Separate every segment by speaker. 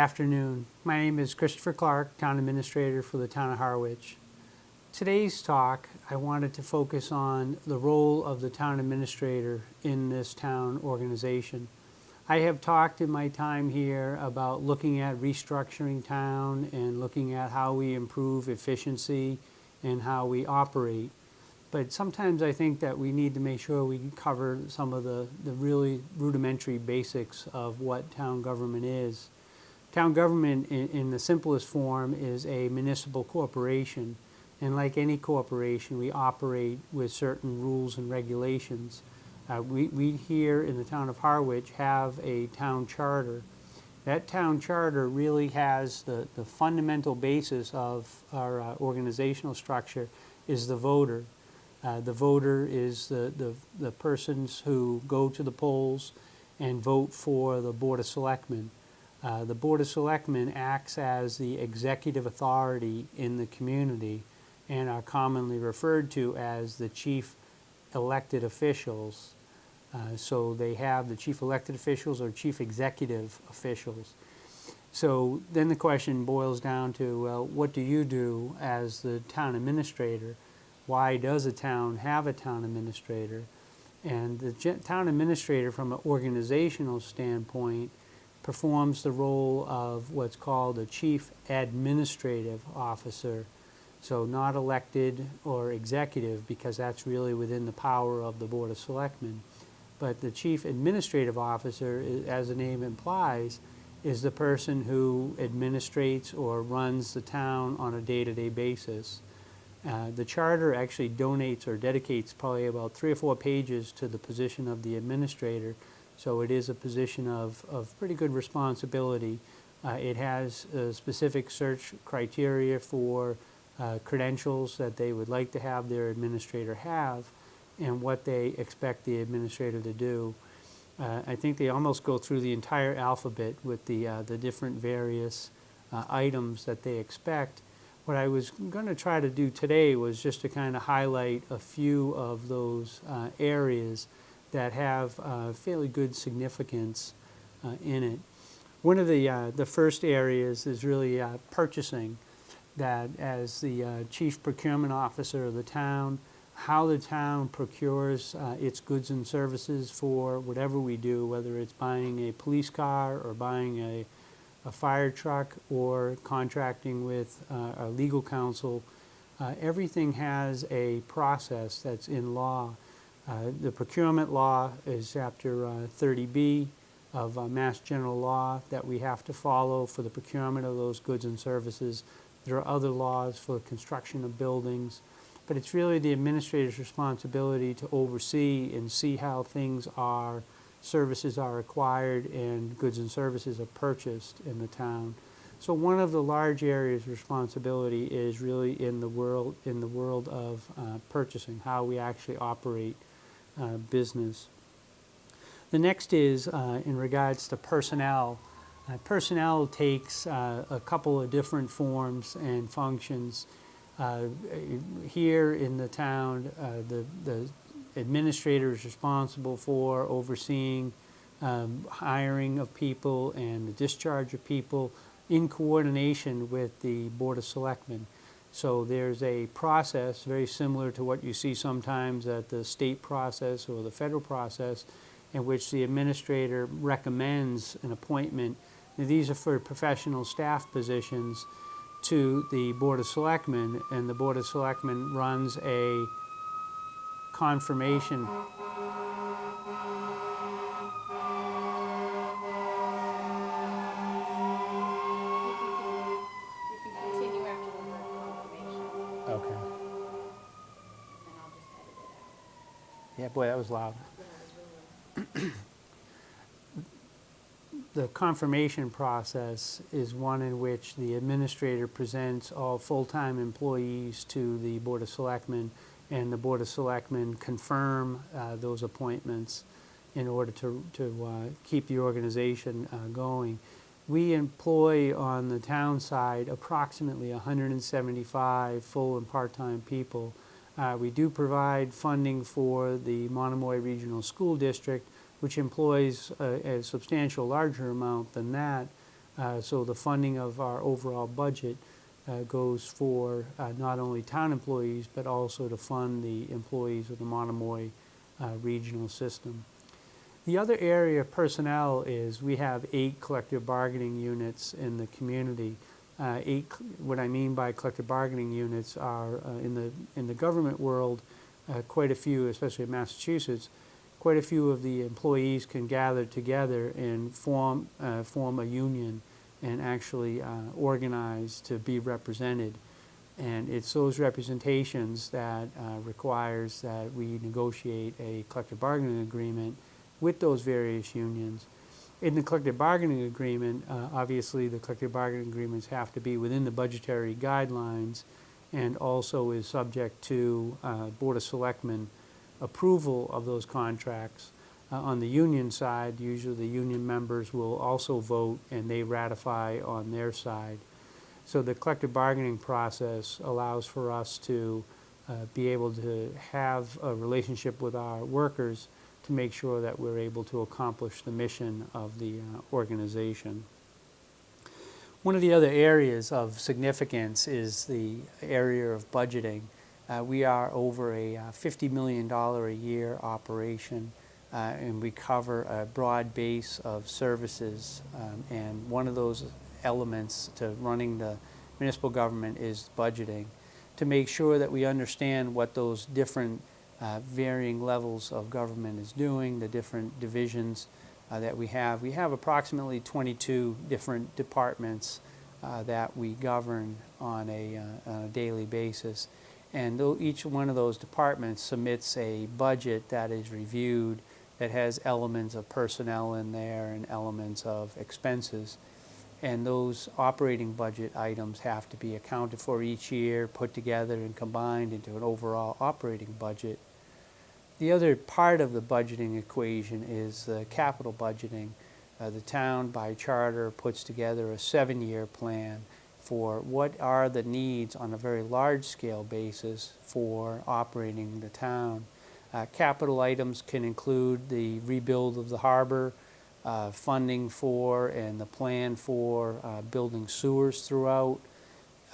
Speaker 1: afternoon. My name is Christopher Clark, Town Administrator for the Town of Harwich. Today's talk, I wanted to focus on the role of the Town Administrator in this town organization. I have talked in my time here about looking at restructuring town and looking at how we improve efficiency and how we operate. But sometimes I think that we need to make sure we cover some of the really rudimentary basics of what town government is. Town government, in the simplest form, is a municipal corporation. And like any corporation, we operate with certain rules and regulations. We here in the town of Harwich have a town charter. That town charter really has the fundamental basis of our organizational structure is the voter. The voter is the persons who go to the polls and vote for the Board of Selectmen. The Board of Selectmen acts as the executive authority in the community and are commonly referred to as the chief elected officials. So they have the chief elected officials or chief executive officials. So then the question boils down to, well, what do you do as the town administrator? Why does a town have a town administrator? And the town administrator, from an organizational standpoint, performs the role of what's called a chief administrative officer. So not elected or executive, because that's really within the power of the Board of Selectmen. But the chief administrative officer, as the name implies, is the person who administrates or runs the town on a day-to-day basis. The charter actually donates or dedicates probably about 3 or 4 pages to the position of the administrator. So it is a position of pretty good responsibility. It has specific search criteria for credentials that they would like to have their administrator have and what they expect the administrator to do. I think they almost go through the entire alphabet with the different various items that they expect. What I was going to try to do today was just to kind of highlight a few of those areas that have fairly good significance in it. One of the first areas is really purchasing. That as the chief procurement officer of the town, how the town procures its goods and services for whatever we do, whether it's buying a police car or buying a fire truck or contracting with our legal counsel. Everything has a process that's in law. The procurement law is Chapter 30B of Mass General Law that we have to follow for the procurement of those goods and services. There are other laws for construction of buildings, but it's really the administrator's responsibility to oversee and see how services are acquired and goods and services are purchased in the town. So one of the large areas of responsibility is really in the world of purchasing, how we actually operate business. The next is in regards to personnel. Personnel takes a couple of different forms and functions. Here in the town, the administrator is responsible for overseeing hiring of people and the discharge of people in coordination with the Board of Selectmen. So there's a process very similar to what you see sometimes at the state process or the federal process, in which the administrator recommends an appointment. Now, these are for professional staff positions to the Board of Selectmen, and the Board of Selectmen runs a confirmation. Okay. Yeah, boy, that was loud. The confirmation process is one in which the administrator presents all full-time employees to the Board of Selectmen, and the Board of Selectmen confirm those appointments in order to keep the organization going. We employ on the town side approximately 175 full and part-time people. We do provide funding for the Monomoy Regional School District, which employs a substantial larger amount than that. So the funding of our overall budget goes for not only town employees, but also to fund the employees of the Monomoy regional system. The other area of personnel is we have 8 collective bargaining units in the community. What I mean by collective bargaining units are in the government world, quite a few, especially in Massachusetts, quite a few of the employees can gather together and form a union and actually organize to be represented. And it's those representations that requires that we negotiate a collective bargaining agreement with those various unions. In the collective bargaining agreement, obviously the collective bargaining agreements have to be within the budgetary guidelines and also is subject to Board of Selectmen approval of those contracts. On the union side, usually the union members will also vote and they ratify on their side. So the collective bargaining process allows for us to be able to have a relationship with our workers to make sure that we're able to accomplish the mission of the organization. One of the other areas of significance is the area of budgeting. We are over a $50 million a year operation, and we cover a broad base of services. And one of those elements to running the municipal government is budgeting, to make sure that we understand what those different varying levels of government is doing, the different divisions that we have. We have approximately 22 different departments that we govern on a daily basis. And each one of those departments submits a budget that is reviewed that has elements of personnel in there and elements of expenses. And those operating budget items have to be accounted for each year, put together and combined into an overall operating budget. The other part of the budgeting equation is the capital budgeting. The town, by charter, puts together a 7-year plan for what are the needs on a very large-scale basis for operating the town. Capital items can include the rebuild of the harbor, funding for and the plan for building sewers throughout,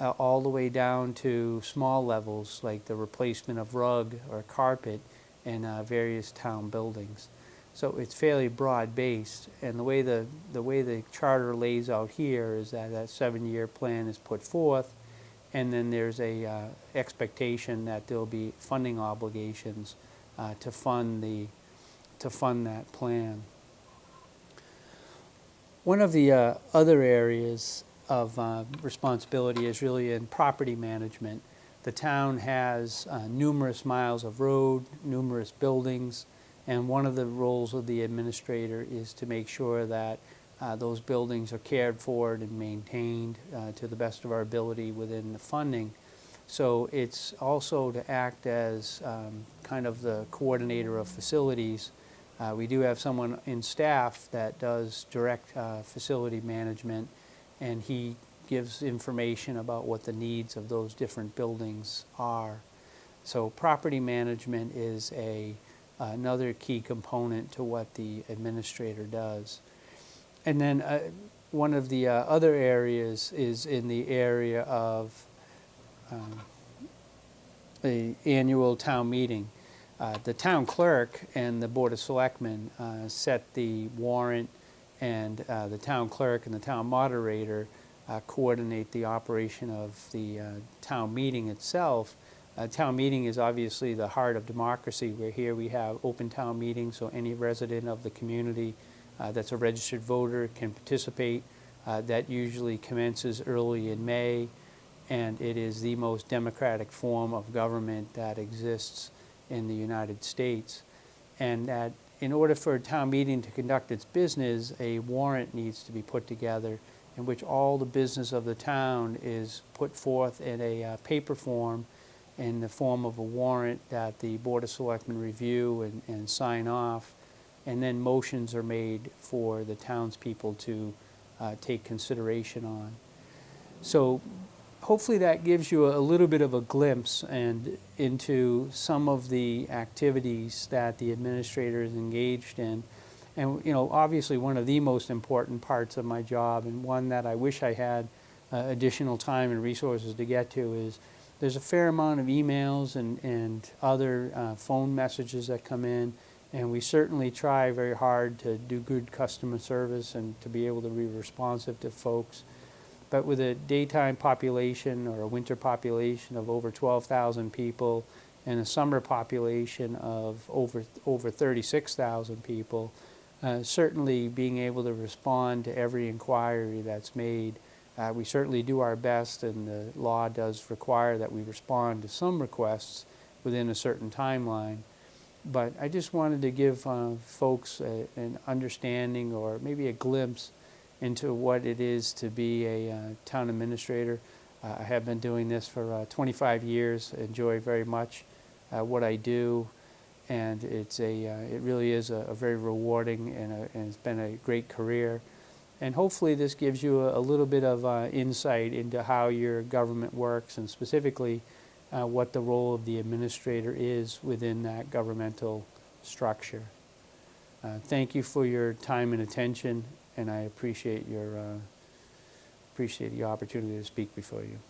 Speaker 1: all the way down to small levels like the replacement of rug or carpet in various town buildings. So it's fairly broad-based, and the way the charter lays out here is that 7-year plan is put forth, and then there's a expectation that there'll be funding obligations to fund that plan. One of the other areas of responsibility is really in property management. The town has numerous miles of road, numerous buildings, and one of the roles of the administrator is to make sure that those buildings are cared for and maintained to the best of our ability within the funding. So it's also to act as kind of the coordinator of facilities. We do have someone in staff that does direct facility management, and he gives information about what the needs of those different buildings are. So property management is another key component to what the administrator does. And then one of the other areas is in the area of the annual town meeting. The town clerk and the Board of Selectmen set the warrant, and the town clerk and the town moderator coordinate the operation of the town meeting itself. Town meeting is obviously the heart of democracy. We're here, we have open town meetings, so any resident of the community that's a registered voter can participate. That usually commences early in May, and it is the most democratic form of government that exists in the United States. And that in order for a town meeting to conduct its business, a warrant needs to be put together in which all the business of the town is put forth in a paper form in the form of a warrant that the Board of Selectmen review and sign off, and then motions are made for the townspeople to take consideration on. So hopefully that gives you a little bit of a glimpse into some of the activities that the administrator is engaged in. And obviously one of the most important parts of my job, and one that I wish I had additional time and resources to get to, is there's a fair amount of emails and other phone messages that come in, and we certainly try very hard to do good customer service and to be able to be responsive to folks. But with a daytime population or a winter population of over 12,000 people and a summer population of over 36,000 people, certainly being able to respond to every inquiry that's made. We certainly do our best, and the law does require that we respond to some requests within a certain timeline. But I just wanted to give folks an understanding, or maybe a glimpse into what it is to be a town administrator. I have been doing this for 25 years, enjoy very much what I do, and it really is a very rewarding, and it's been a great career. And hopefully this gives you a little bit of insight into how your government works, and specifically what the role of the administrator is within that governmental structure. Thank you for your time and attention, and I appreciate the opportunity to speak before you.